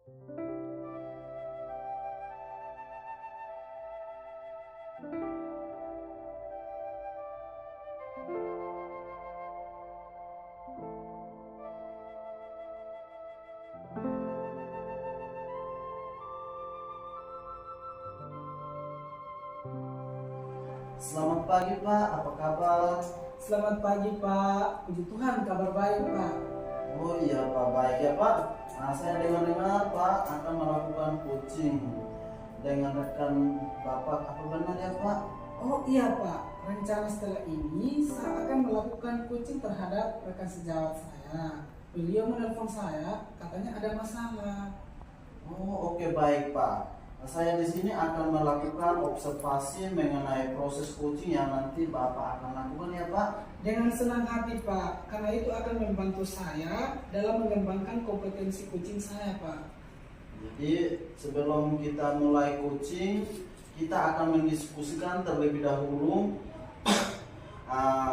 Selamat pagi Pak, apa kabar? Selamat pagi Pak, puji Tuhan kabar baik Pak. Oh iya Pak, baik ya Pak. Saya dengar-dengar Pak akan melakukan coaching dengan rekan Bapak, apa benar ya Pak? Oh iya Pak, rencana setelah ini saya akan melakukan coaching terhadap rekan sejawat saya. Beliau menelpon saya, katanya ada masalah. Oh oke baik Pak. Saya di sini akan melakukan observasi mengenai proses coaching yang nanti Bapak akan lakukan ya Pak. Dengan senang hati Pak, karena itu akan membantu saya dalam mengembangkan kompetensi coaching saya Pak. Jadi sebelum kita mulai coaching, kita akan mendiskusikan terlebih dahulu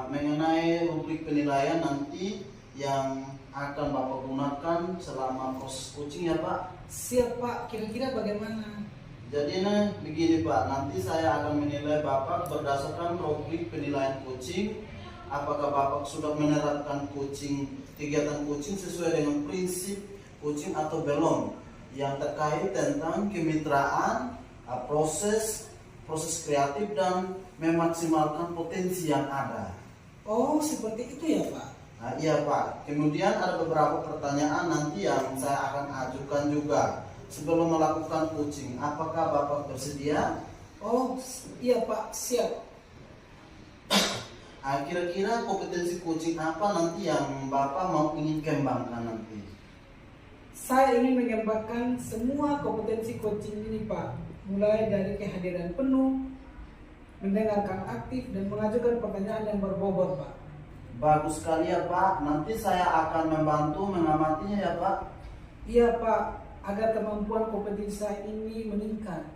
mengenai rubrik penilaian nanti yang akan Bapak gunakan selama proses coaching ya Pak. Siap Pak, kira-kira bagaimana? Jadi begini Pak, nanti saya akan menilai Bapak berdasarkan rubrik penilaian coaching. Apakah Bapak sudah menerapkan kegiatan coaching sesuai dengan prinsip coaching atau belum, yang terkait tentang kemitraan, proses kreatif dan memaksimalkan potensi yang ada. Oh seperti itu ya Pak. Nah, iya Pak. Kemudian ada beberapa pertanyaan nanti yang saya akan ajukan juga sebelum melakukan coaching. Apakah Bapak bersedia? Oh iya Pak, siap. Kira-kira kompetensi coaching apa nanti yang Bapak ingin kembangkan nanti? Saya ingin mengembangkan semua kompetensi coaching ini Pak, mulai dari kehadiran penuh, mendengarkan aktif, dan mengajukan pertanyaan yang berbobot Pak. Bagus sekali ya Pak, nanti saya akan membantu mengamatinya ya Pak. Iya Pak, agar kemampuan kompetensi saya ini meningkat.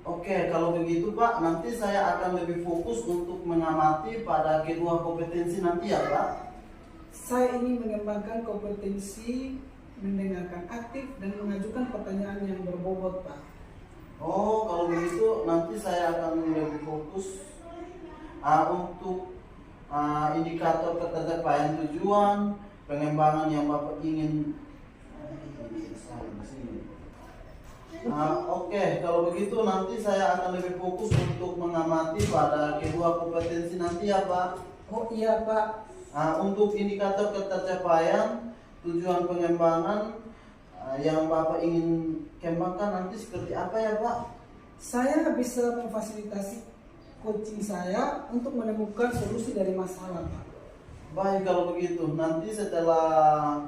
Oke, kalau begitu Pak, nanti saya akan lebih fokus untuk mengamati pada kedua kompetensi nanti ya Pak. Saya ingin mengembangkan kompetensi mendengarkan aktif dan mengajukan pertanyaan yang berbobot Pak. Oh, kalau begitu nanti saya akan lebih fokus untuk indikator ketercapaian tujuan, pengembangan yang Bapak ingin. Oke, kalau begitu nanti saya akan lebih fokus untuk mengamati pada kedua kompetensi nanti ya Pak. Oh iya Pak. Untuk indikator ketercapaian tujuan pengembangan yang Bapak ingin kembangkan nanti seperti apa ya Pak? Saya bisa memfasilitasi coaching saya untuk menemukan solusi dari masalah Pak. Baik, kalau begitu nanti setelah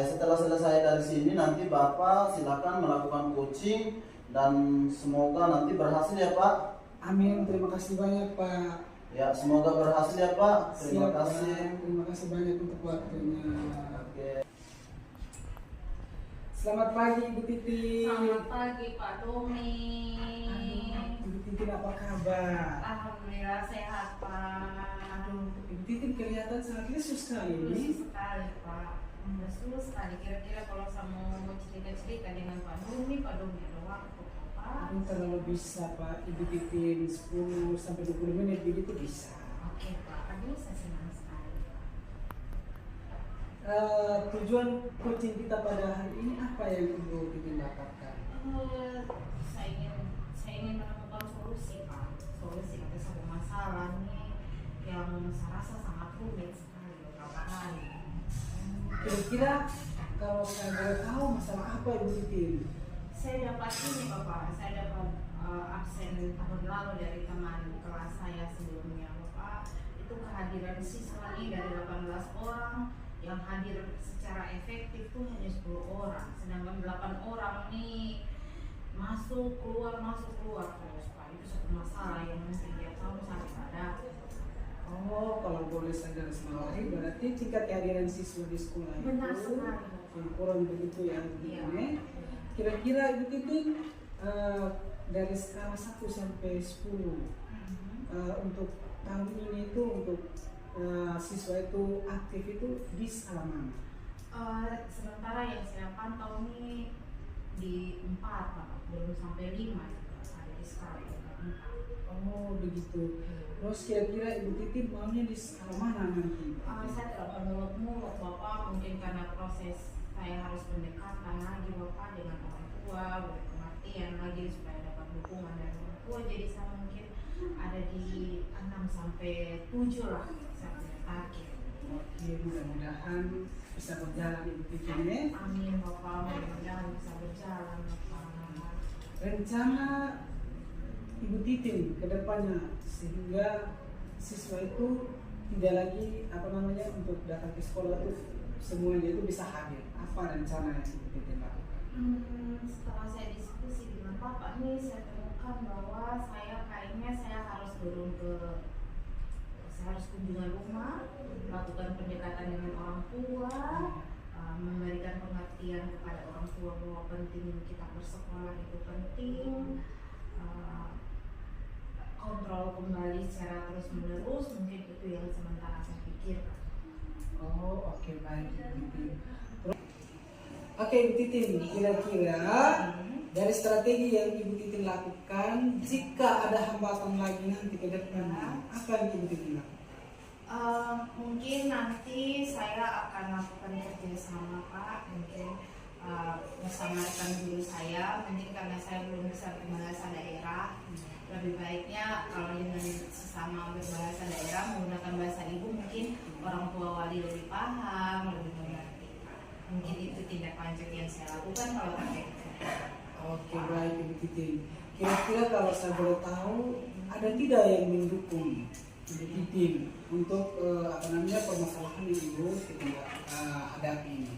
setelah selesai dari sini nanti Bapak silakan melakukan coaching dan semoga nanti berhasil ya Pak. Amin, terima kasih banyak Pak. Ya, semoga berhasil ya Pak. Terima Siap, kasih. Pak. Terima kasih banyak untuk waktunya. Oke. Selamat pagi Ibu Titi. Selamat pagi Pak Domi. Ibu Titi apa kabar? Alhamdulillah sehat Pak. Aduh, Ibu Titi kelihatan sangat lesu sekali ini. Lesu sekali Pak. Lesu sekali. Kira-kira kalau saya mau cerita-cerita dengan Pak Domi ada waktu Pak. Aduh, terlalu bisa Pak. Ibu Titi 10 sampai 20 menit begitu bisa. Oke Pak, aduh saya senang sekali Pak. Tujuan coaching kita pada hari ini apa yang Ibu Titi dapatkan? Saya ingin menemukan solusi Pak. Solusi atas satu masalah nih yang saya rasa sangat rumit sekali beberapa hari. Kira-kira kalau saya boleh tahu masalah apa Ibu Titi? Saya dapat ini Bapak, saya dapat absen tahun lalu dari teman kelas saya sebelumnya Bapak. Itu kehadiran siswa ini dari 18 orang, yang hadir secara efektif tuh hanya 10 orang, sedangkan 8 orang nih masuk keluar terus Pak. Itu satu masalah yang mungkin tiap tahun saya ada. Oh, kalau boleh saya garis bawahi, berarti tingkat kehadiran siswa di sekolah Benar itu sekali. kurang begitu ya. Iya. Kira-kira Ibu Titi dari skala 1 sampai 10 untuk tahun ini itu untuk siswa itu aktif itu di skala mana? Sementara yang saya pantau ini di 4 Pak, belum sampai 5 ada di skala yang 4. Oh begitu. Terus kira-kira Ibu Titin maunya di skala mana nanti? Saya tidak menurut Bapak, mungkin karena proses saya harus pendekatan lagi Bapak dengan orang tua, beri pengertian lagi supaya dapat dukungan dari orang tua. Jadi saya mungkin ada di 6 sampai 7 lah saya punya target. Oke, mudah-mudahan bisa berjalan Ibu Titin ya. Amin Bapak, mudah-mudahan bisa berjalan Bapak. Rencana Ibu Titin ke depannya sehingga siswa itu tidak lagi untuk datang ke sekolah itu semuanya itu bisa hadir. Apa rencana yang Ibu Titin lakukan? Setelah saya diskusi dengan Bapak nih, saya temukan bahwa kayaknya saya harus saya harus kunjungan rumah, melakukan pendekatan dengan orang tua, memberikan pengertian kepada orang tua bahwa penting kita bersekolah itu penting, kontrol kembali secara terus menerus, mungkin itu yang sementara saya pikirkan. Oh oke, baik Ibu Titin. Oke Ibu Titin, kira-kira dari strategi yang Ibu Titin lakukan, jika ada hambatan lagi nanti ke depan, apa yang Ibu Titin lakukan? Mungkin nanti saya akan lakukan kerjasama Pak, mungkin bersama rekan guru saya, mungkin karena saya belum bisa berbahasa daerah, lebih baiknya kalau dengan sesama berbahasa daerah menggunakan bahasa ibu, mungkin orang tua wali lebih paham, lebih mengerti. Mungkin itu tindak lanjut yang saya lakukan kalau terkait. Oke, baik Ibu Titin. Kira-kira kalau saya boleh tahu, ada tidak yang mendukung Ibu Titin untuk permasalahan yang Ibu Titin hadapi ini?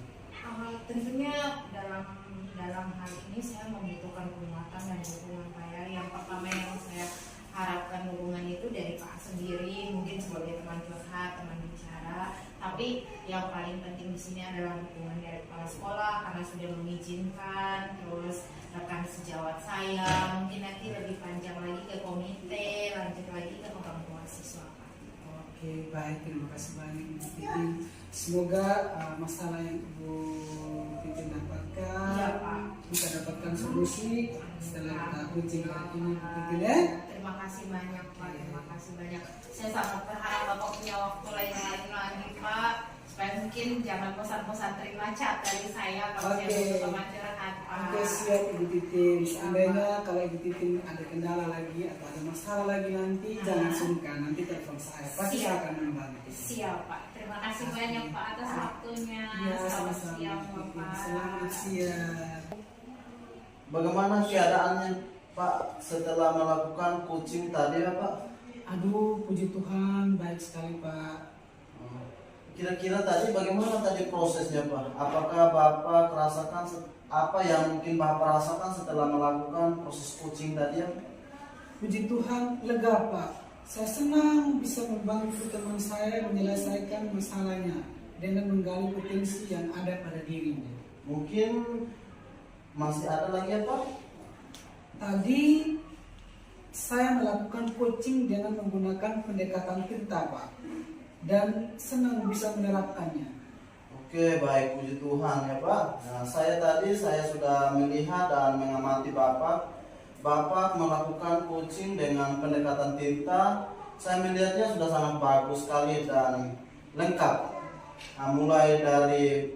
Tentunya dalam hal ini saya membutuhkan penguatan dan dukungan saya. Yang pertama yang saya harapkan dukungan itu dari Pak sendiri, mungkin sebagai teman curhat, teman bicara. Tapi yang paling penting di sini adalah dukungan dari kepala sekolah karena sudah mengizinkan, terus rekan sejawat saya, mungkin nanti lebih panjang lagi ke komite, lanjut lagi ke orang tua siswa. Oke, baik, terima kasih banyak Ibu Titin. Semoga masalah yang Ibu Titin dapatkan, Iya, Pak, kita dapatkan solusi setelah kita coaching hari ini Ibu Titin ya. Terima kasih banyak Pak, terima kasih banyak. Saya sangat berharap Bapak punya waktu lain lagi Pak, supaya mungkin jangan bosan-bosan terima chat dari saya kalau saya butuh teman curhat Pak. Oke, siap Ibu Titin. Seandainya kalau Ibu Titin ada kendala lagi atau ada masalah lagi nanti, jangan sungkan, nanti telepon saya, pasti saya akan membantu. Siap Pak, terima kasih banyak Pak atas waktunya. Ya, Selamat sama-sama siang Ibu Titin. Bapak. Selamat siang. Bagaimana keadaannya Pak setelah melakukan coaching tadi ya Pak? Aduh, puji Tuhan, baik sekali Pak. Kira-kira tadi bagaimana tadi prosesnya Pak? Apakah Bapak rasakan apa yang mungkin Bapak rasakan setelah melakukan proses coaching tadi ya? Puji Tuhan, lega Pak. Saya senang bisa membantu teman saya menyelesaikan masalahnya dengan menggali potensi yang ada pada dirinya. Mungkin masih ada lagi ya Pak? Tadi saya melakukan coaching dengan menggunakan pendekatan Tirta Pak, dan senang bisa menerapkannya. Oke, baik, puji Tuhan ya Pak. Nah, saya sudah melihat dan mengamati Bapak melakukan coaching dengan pendekatan Tirta. Saya melihatnya sudah sangat bagus sekali dan lengkap. Nah, mulai dari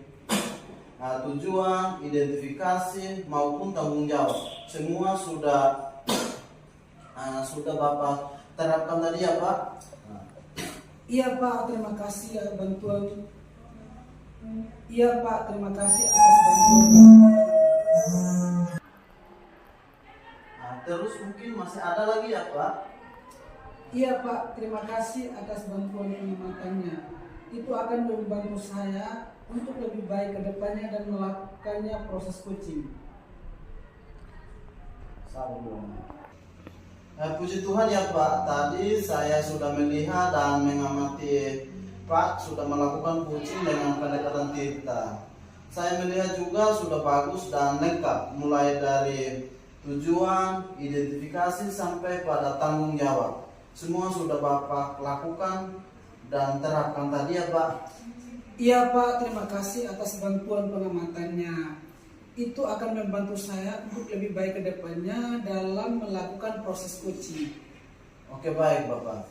tujuan, identifikasi maupun tanggung jawab, semua sudah Bapak terapkan tadi ya Pak. Iya Pak, terima kasih ya bantuan. Iya Pak, terima kasih atas bantuan. Nah, terus mungkin masih ada lagi ya Pak? Iya Pak, terima kasih atas bantuan pengamatannya. Itu akan membantu saya untuk lebih baik ke depannya dan melakukannya proses coaching. Puji Tuhan ya Pak, tadi saya sudah melihat dan mengamati Pak sudah melakukan coaching dengan pendekatan Tirta. Saya melihat juga sudah bagus dan lengkap, mulai dari tujuan, identifikasi sampai pada tanggung jawab. Semua sudah Bapak lakukan dan terapkan tadi ya Pak. Iya Pak, terima kasih atas bantuan pengamatannya. Itu akan membantu saya untuk lebih baik ke depannya dalam melakukan proses coaching. Oke baik Bapak.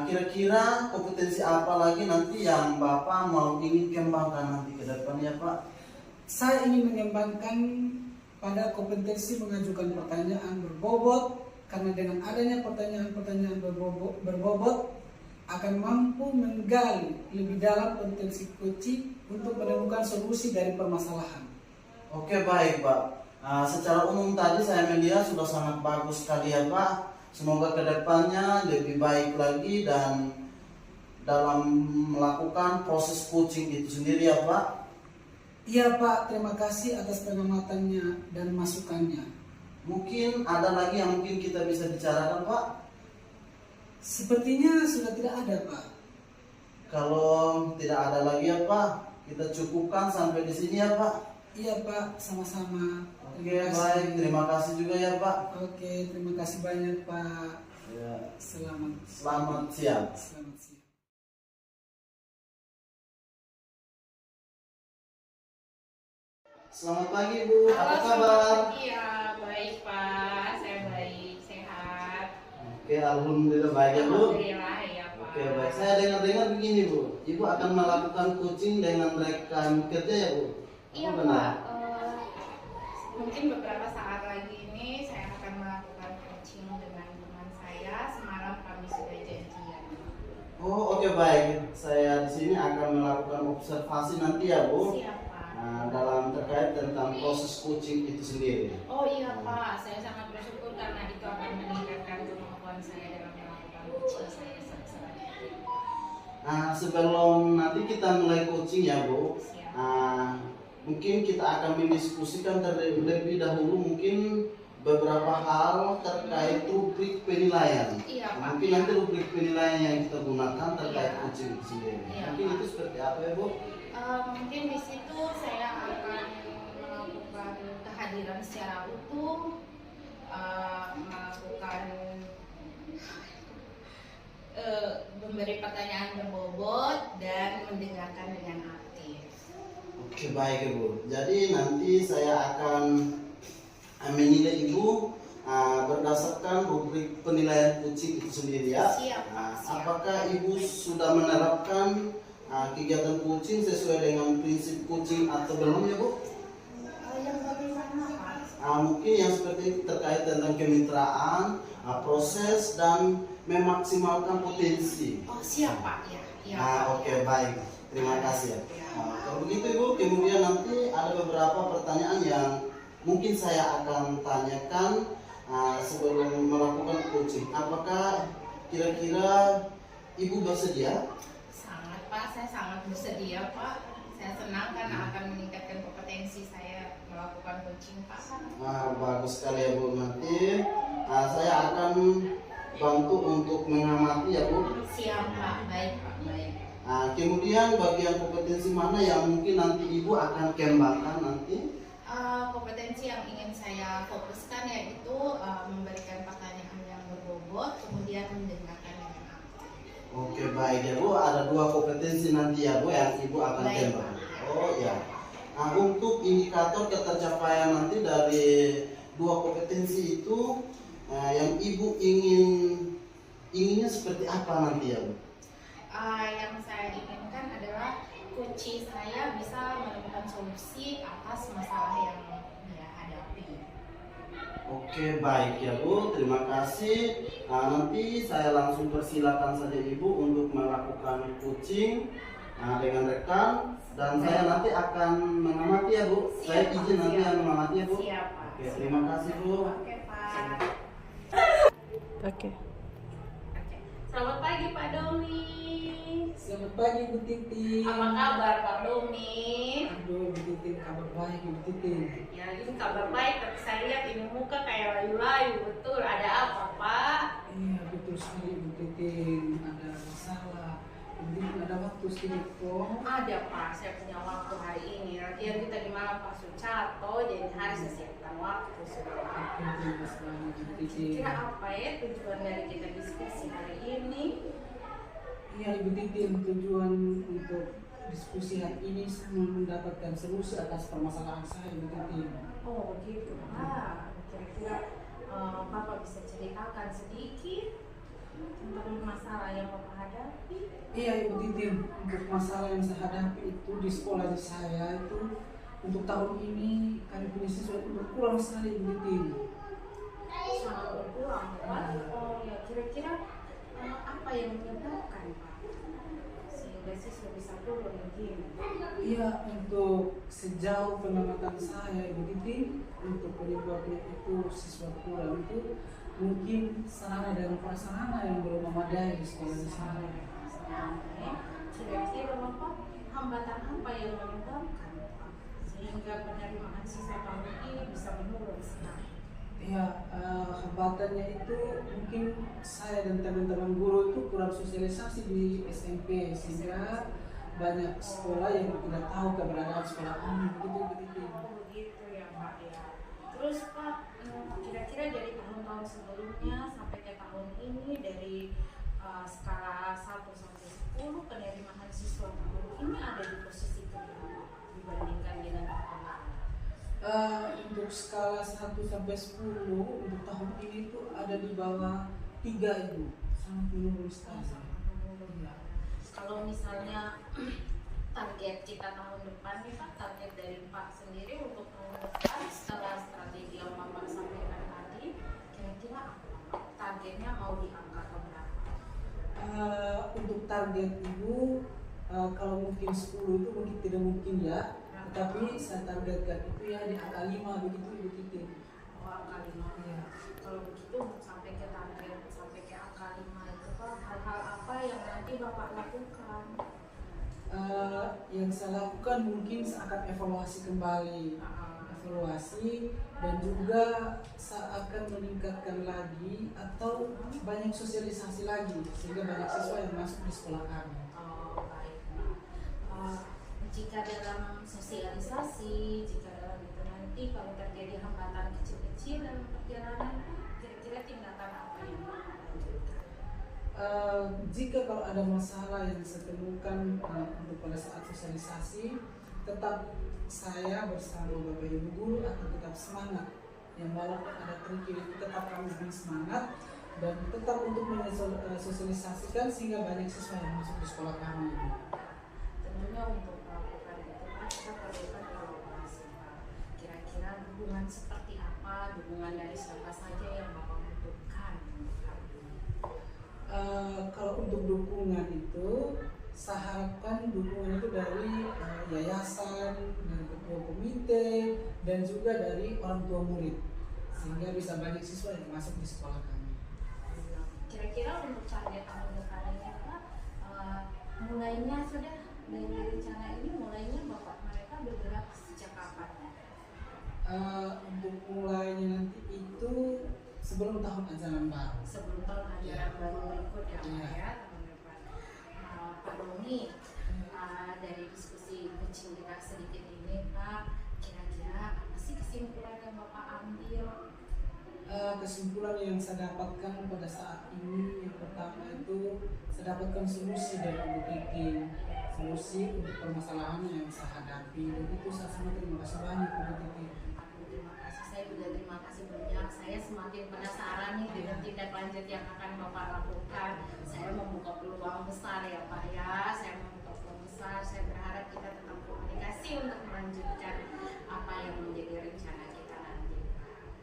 Kira-kira kompetensi apa lagi nanti yang Bapak mau ingin kembangkan nanti ke depannya Pak? Saya ingin mengembangkan pada kompetensi mengajukan pertanyaan berbobot, karena dengan adanya pertanyaan-pertanyaan berbobot akan mampu menggali lebih dalam potensi coaching untuk menemukan solusi dari permasalahan. Oke baik Pak. Secara umum tadi saya melihat sudah sangat bagus sekali ya Pak. Semoga kedepannya lebih baik lagi dan dalam melakukan proses coaching itu sendiri ya Pak. Iya Pak, terima kasih atas pengamatannya dan masukannya. Mungkin ada lagi yang mungkin kita bisa bicarakan Pak? Sepertinya sudah tidak ada Pak. Kalau tidak ada lagi ya Pak, kita cukupkan sampai di sini ya Pak. Iya Pak, sama-sama. Oke baik, terima kasih juga ya Pak. Oke, terima kasih banyak Pak. Ya. Selamat Siang. Selamat siang. Selamat pagi Bu, apa Halo, kabar? selamat pagi ya. Baik Pak, saya baik, sehat. Oke, alhamdulillah baik ya Bu. Alhamdulillah ya Pak. Oke baik, saya dengar-dengar begini Bu, Ibu akan melakukan coaching dengan rekan kerja ya Bu? Iya Apa Pak, benar? mungkin beberapa saat lagi ini saya akan melakukan coaching dengan teman saya. Semalam kami sudah janjian. Oh oke baik, saya di sini akan melakukan observasi nanti ya Bu. Siap Pak. Dalam terkait tentang proses coaching itu sendiri. Oh iya Pak, saya sangat bersyukur karena itu akan meningkatkan kemampuan saya dalam melakukan coaching saya selanjutnya. Sebelum nanti kita mulai coaching ya Bu, Siap. mungkin kita akan mendiskusikan terlebih dahulu mungkin beberapa hal terkait rubrik penilaian. Iya Pak. Mungkin nanti rubrik penilaian yang kita gunakan terkait Iya. coaching itu sendiri. Iya, Mungkin Pak. itu seperti apa ya Bu? Mungkin di situ saya akan melakukan kehadiran secara utuh, melakukan memberi pertanyaan berbobot dan mendengarkan dengan aktif. Oke baik Ibu. Jadi nanti saya akan menilai Ibu berdasarkan rubrik penilaian coaching itu sendiri ya. Siap, siap. Apakah Ibu sudah menerapkan kegiatan coaching sesuai dengan prinsip coaching atau belum ya Bu? Yang bagaimana Pak? Mungkin yang seperti itu terkait tentang kemitraan, proses dan memaksimalkan potensi. Oh siap Pak, ya. Ya. Oke baik, terima kasih ya. Kalau begitu Ibu, kemudian nanti ada beberapa pertanyaan yang mungkin saya akan tanyakan sebelum melakukan coaching. Apakah kira-kira Ibu bersedia? Sangat Pak, saya sangat bersedia Pak. Saya senang karena akan meningkatkan kompetensi saya melakukan coaching Pak. Bagus sekali ya Bu. Nanti saya akan bantu untuk mengamati ya Bu. Siap Pak, baik Pak, baik. Kemudian bagian kompetensi mana yang mungkin nanti Ibu akan kembangkan nanti? Kompetensi yang ingin saya fokuskan yaitu memberikan pertanyaan yang berbobot, kemudian mendengarkan dengan aktif. Oke baik ya Bu, ada dua kompetensi nanti ya Bu yang Ibu akan Baik, kembangkan. Pak. Oh ya. Untuk indikator ketercapaian nanti dari dua kompetensi itu yang Ibu inginnya seperti apa nanti ya Bu? Yang saya inginkan adalah coach saya bisa menemukan solusi atas masalah yang dia hadapi. Oke baik ya Bu, terima kasih. Nanti saya langsung persilakan saja Ibu untuk melakukan coaching dengan rekan dan saya nanti akan mengamati ya Bu. Siap, Saya Pak. izin nanti Siap. yang mengamati ya Bu. Siap Pak. Oke, terima kasih Bu. Oke Pak. Oke. Selamat pagi Pak Domi. Selamat pagi Bu Titi. Apa kabar Pak Domi? Aduh Bu Titi, kabar baik Bu Titi. Ya ini kabar baik, tapi saya lihat ini muka kayak layu-layu. Betul, ada apa Pak? Iya betul sekali Bu Titi, ada masalah. Mungkin ada waktu sedikit kok. Ada Pak, saya punya waktu hari ini. Latihan kita di malam Pak Sucato, jadi hari saya siapkan waktu sudah. Oke, terima kasih banyak Bu Titi. Kira apa ya tujuan dari kita diskusi hari ini? Iya Ibu Titi, tujuan untuk diskusi hari ini semua mendapatkan solusi atas permasalahan saya begitu. Oh begitu Pak. Kira-kira Bapak bisa ceritakan sedikit tentang masalah yang Bapak hadapi? Iya Ibu Titin, untuk masalah yang saya hadapi itu di sekolah saya itu untuk tahun ini kami punya siswa itu berkurang sekali Ibu Titin. Sangat berkurang Pak. Oh ya, kira-kira apa yang menyebabkan Pak sehingga siswa bisa turun begini? Iya, untuk sejauh pengamatan saya Ibu Titin, untuk penyebabnya itu siswa kurang itu mungkin sarana dan prasarana yang belum memadai di sekolah di sana. Kira-kira Bapak hambatan apa yang menyebabkan Pak sehingga penerimaan siswa tahun ini bisa menurun sekali? Ya, hambatannya itu mungkin saya dan teman-teman guru itu kurang sosialisasi di SMP sehingga banyak sekolah yang tidak tahu keberadaan sekolah kami begitu. Oh begitu ya Pak ya. Terus Pak, kira-kira dari tahun-tahun sebelumnya sampai ke tahun ini dari skala 1 sampai 10 penerimaan siswa tahun ini ada di posisi berapa dibandingkan dengan tahun lalu? Untuk skala 1 sampai 10 untuk tahun ini itu ada di bawah 3 Ibu, sangat menurun sekali. Ya. Kalau misalnya target kita tahun depan nih Pak, target dari Pak sendiri untuk tahun depan setelah strategi yang Bapak sampaikan tadi, kira-kira apa Pak? Targetnya mau di angka berapa? Untuk target Ibu, kalau mungkin 10 itu mungkin tidak mungkin ya, tetapi saya targetkan itu ya di angka 5 begitu Ibu Titin. Oh, angka 5 Ya. Kalau begitu sampai ke target, sampai ke angka 5 itu Pak, hal-hal apa yang nanti Bapak lakukan? Yang saya lakukan mungkin saya akan evaluasi kembali, dan juga saya akan meningkatkan lagi atau banyak sosialisasi lagi sehingga banyak siswa yang masuk di sekolah kami. Oh, baik Pak. Jika dalam sosialisasi, jika dalam itu nanti kalau terjadi hambatan kecil-kecil dalam perjalanan, kira-kira tindakan apa yang Bapak lanjutkan? Jika kalau ada masalah yang saya temukan untuk pada saat sosialisasi, tetap saya bersama Bapak Ibu Guru akan tetap semangat. Yang walaupun ada kerikil itu tetap kami beri semangat dan tetap untuk mensosialisasikan sehingga banyak siswa yang masuk di sekolah kami. Tentunya untuk melakukan itu Pak, kita perlukan kolaborasi Pak. Kira-kira dukungan seperti apa, dukungan dari siapa saja yang Bapak butuhkan untuk hal ini? Kalau untuk dukungan itu, saya harapkan dukungan itu dari yayasan, dari ketua komite, dan juga dari orang tua murid, sehingga bisa banyak siswa yang masuk di sekolah kami. Kira-kira untuk target tahun depan ini Pak, mulainya sudah dari rencana ini mulainya Bapak mereka bergerak sejak kapan? Untuk mulainya nanti itu sebelum tahun ajaran baru. Sebelum tahun ajaran baru berikut ya Pak Iya. ya teman-teman. Pak Doni, dari diskusi kucing kita sedikit ini Pak, kira-kira apa sih kesimpulan yang Bapak ambil? Kesimpulan yang saya dapatkan pada saat ini yang pertama itu saya dapatkan solusi dari Ibu Titin, solusi untuk permasalahan yang saya hadapi, dan itu saya sangat terima kasih banyak Ibu Titin. Terima kasih, saya juga terima kasih banyak. Saya semakin penasaran nih dengan tindak lanjut yang akan Bapak lakukan. Saya membuka peluang besar ya Pak ya. Saya membuka peluang besar. Saya berharap kita tetap komunikasi untuk melanjutkan apa yang menjadi rencana kita nanti.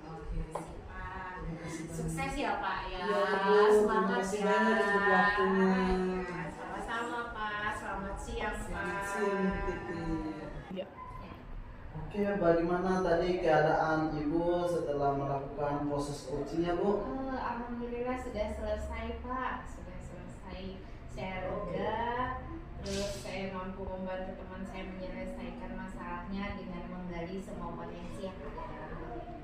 Oke. Terima kasih Pak. Terima kasih banyak. Sukses ya Pak ya. Iya, Ibu. Terima Semangat kasih ya. banyak untuk waktunya. Sama-sama Pak. Selamat siang Pak. Selamat siang Ibu Titin. Oke, bagaimana tadi keadaan Ibu setelah melakukan proses coachingnya Bu? Alhamdulillah sudah selesai Pak, sudah selesai. Saya lega, terus saya mampu membantu teman saya menyelesaikan masalahnya dengan menggali semua potensi yang ada dalam diri.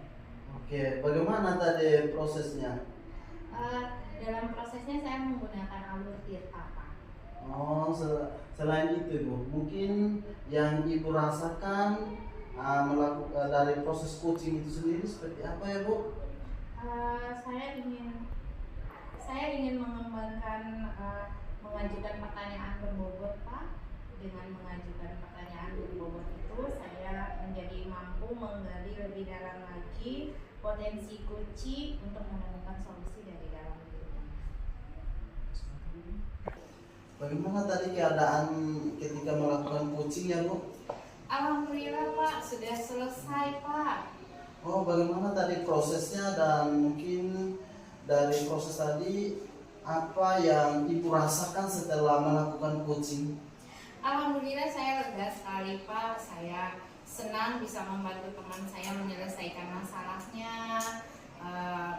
Oke, bagaimana tadi prosesnya? Dalam prosesnya saya menggunakan alur tirta Pak. Oh, selain itu Bu, mungkin yang Ibu rasakan dari proses coaching itu sendiri seperti apa ya Bu? Saya ingin mengembangkan mengajukan pertanyaan berbobot Pak, dengan mengajukan pertanyaan berbobot itu, saya menjadi mampu menggali lebih dalam lagi potensi kucing untuk menemukan solusi dari dalam dirinya. Bagaimana tadi keadaan ketika melakukan coaching ya Bu? Alhamdulillah Pak, sudah selesai Pak. Oh, bagaimana tadi prosesnya dan mungkin dari proses tadi apa yang Ibu rasakan setelah melakukan coaching? Alhamdulillah saya lega sekali Pak. Saya senang bisa membantu teman saya menyelesaikan masalahnya,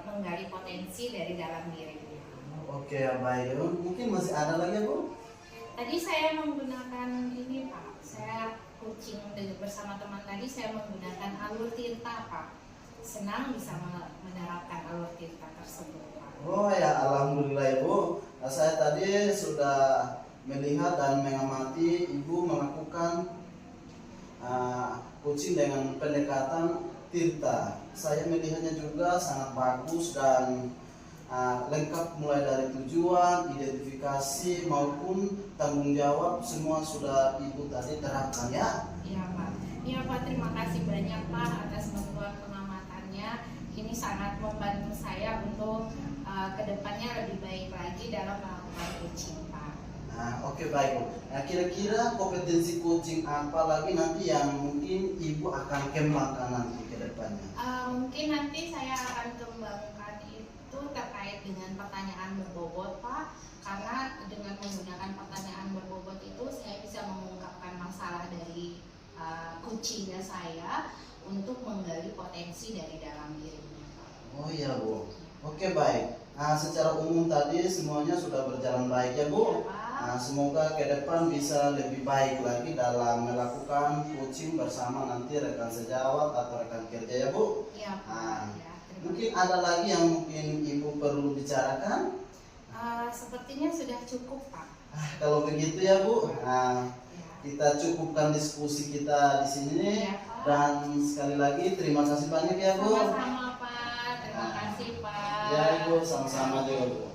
menggali potensi dari dalam dirinya. Oke, baik. Mungkin masih ada lagi ya Bu? Tadi saya menggunakan ini Pak, saya coaching bersama teman tadi, saya menggunakan alur tinta Pak. Senang bisa menerapkan alur tinta tersebut Pak. Oh ya, alhamdulillah Ibu. Saya tadi sudah melihat dan mengamati Ibu melakukan coaching dengan pendekatan tinta. Saya melihatnya juga sangat bagus dan lengkap, mulai dari tujuan, identifikasi maupun tanggung jawab, semua sudah Ibu tadi terapkan ya. Iya Pak. Iya Pak, terima kasih banyak Pak atas bantuan pengamatannya. Ini sangat membantu saya untuk kedepannya lebih baik lagi dalam melakukan coaching Pak. Oke, baik Bu. Nah, kira-kira kompetensi coaching apa lagi nanti yang mungkin Ibu akan kembangkan nanti ke depannya? Mungkin nanti saya akan kembangkan itu terkait dengan pertanyaan berbobot Pak, karena dengan menggunakan pertanyaan berbobot itu saya bisa mengungkapkan masalah dari coachingnya saya untuk menggali potensi dari dalam dirinya Pak. Oh iya Bu. Oke, baik. Nah, secara umum tadi semuanya sudah berjalan baik ya Bu. Ya, Pak. Nah, semoga ke depan bisa lebih baik lagi dalam melakukan coaching bersama nanti rekan sejawat atau rekan kerja ya Bu. Iya Pak. Nah, Ya, terima mungkin ada lagi yang mungkin Ibu perlu bicarakan? sepertinya sudah cukup Pak. Kalau begitu ya Bu. Nah, Ya. kita cukupkan diskusi kita di sini. Iya, Pak. Dan sekali lagi terima kasih banyak ya Bu. Sama-sama Pak. Terima kasih Pak. Ya Ibu, sama-sama juga Bu.